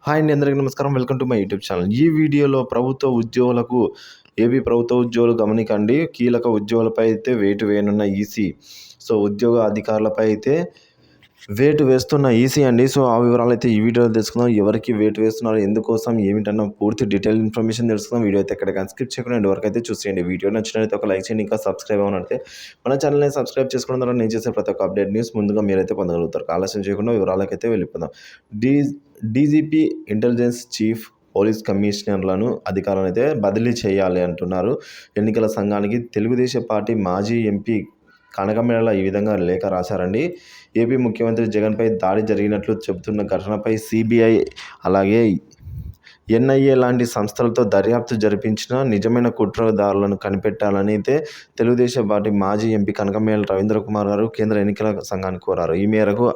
Hi అండి, అందరికీ నమస్కారం. Welcome to my YouTube channel. ఈ వీడియోలో ఏపీ ప్రభుత్వ ఉద్యోగులు గమనికండి. కీలక ఉద్యోగులపై అయితే వేటు వేయనున్న ఈసీ. సో ఉద్యోగ అధికారులపై అయితే వేటు వేస్తున్న ఈసీ అండి. సో ఆ వివరాలు అయితే ఈ వీడియోలో తెలుసుకుందాం. ఎవరికి వేటు వేస్తున్నారు, ఎందుకోసం, ఏమిటన్న పూర్తి డీటెయిల్ ఇన్ఫర్మేషన్ తెలుసుకుందాం. వీడియో అయితే ఎక్కడ స్కిప్ చేయకుండా ఎండ్ వరకు అయితే చూసేయండి. వీడియో నచ్చినట్లయితే ఒక లైక్ చేయండి. ఇంకా సబ్స్క్రైబ్ అవ్వనైతే మన ఛానల్ని సబ్స్క్రైబ్ చేసుకోవడం ద్వారా నేను చేసే ప్రతి ఒక్క అప్డేట్ న్యూస్ ముందుగా మీరైతే పొందగలుగుతారు. ఆలస్యం చేయకుండా వివరాలకైతే వెళ్ళిపోదాం. డీజీపీ, ఇంటెలిజెన్స్ చీఫ్, పోలీస్ కమిషనర్లను అధికారులను అయితే బదిలీ చేయాలి అంటున్నారు. ఎన్నికల సంఘానికి తెలుగుదేశం పార్టీ మాజీ ఎంపీ కనకమేడల ఈ విధంగా లేఖ రాశారండి. ఏపీ ముఖ్యమంత్రి జగన్పై దాడి జరిగినట్లు చెబుతున్న ఘటనపై సిబిఐ అలాగే ఎన్ఐఏ లాంటి సంస్థలతో దర్యాప్తు జరిపించిన నిజమైన కుట్రదారులను కనిపెట్టాలని అయితే తెలుగుదేశం పార్టీ మాజీ ఎంపీ కనకమేడల రవీంద్రకుమార్ గారు కేంద్ర ఎన్నికల సంఘాన్ని కోరారు. ఈ మేరకు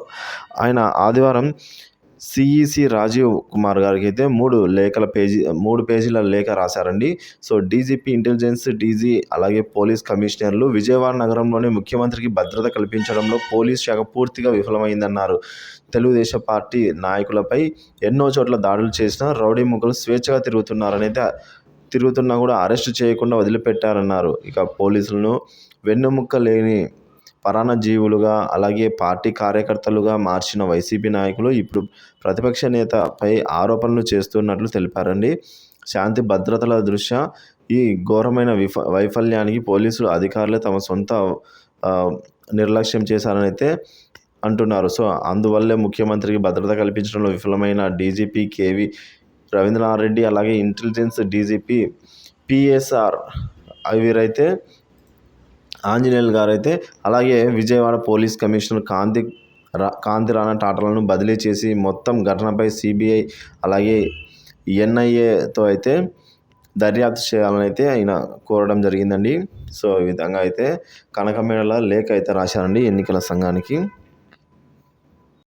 ఆయన ఆదివారం సిఈసి రాజీవ్ కుమార్ గారికి అయితే 3 పేజీల లేఖ రాశారండి. సో డీజీపీ, ఇంటెలిజెన్స్ డీజీ అలాగే పోలీస్ కమిషనర్లు విజయవాడ నగరంలోని ముఖ్యమంత్రికి భద్రత కల్పించడంలో పోలీస్ శాఖ పూర్తిగా విఫలమైందన్నారు. తెలుగుదేశం పార్టీ నాయకులపై ఎన్నో చోట్ల దాడులు చేసిన రౌడీ ముగ్గులు స్వేచ్ఛగా తిరుగుతున్నా కూడా అరెస్టు చేయకుండా వదిలిపెట్టారన్నారు. ఇక పోలీసులను వెన్నెముక్క లేని పరాన్నజీవులుగా అలాగే పార్టీ కార్యకర్తలుగా మార్చిన వైసీపీ నాయకులు ఇప్పుడు ప్రతిపక్ష నేతపై ఆరోపణలు చేస్తున్నట్లు తెలిపారండి. శాంతి భద్రతల దృష్ట్యా ఈ ఘోరమైన వైఫల్యానికి పోలీసులు అధికారులే తమ సొంత నిర్లక్ష్యం చేశారని అయితే అంటున్నారు. సో అందువల్లే ముఖ్యమంత్రికి భద్రత కల్పించడంలో విఫలమైన డీజీపీ కేవీ రవీంద్రనాథ్ రెడ్డి అలాగే ఇంటెలిజెన్స్ డీజీపీ పిఎస్ఆర్ వీరైతే ఆంజనేయులు గారైతే అలాగే విజయవాడ పోలీస్ కమిషనర్ కాంతి రాణా టాటాలను బదిలీ చేసి మొత్తం ఘటనపై సిబిఐ అలాగే ఎన్ఐఏతో అయితే దర్యాప్తు చేయాలని అయితే ఆయన కోరడం జరిగిందండి. సో ఈ విధంగా అయితే కనకమేడల లేఖ అయితే రాశారండి ఎన్నికల సంఘానికి.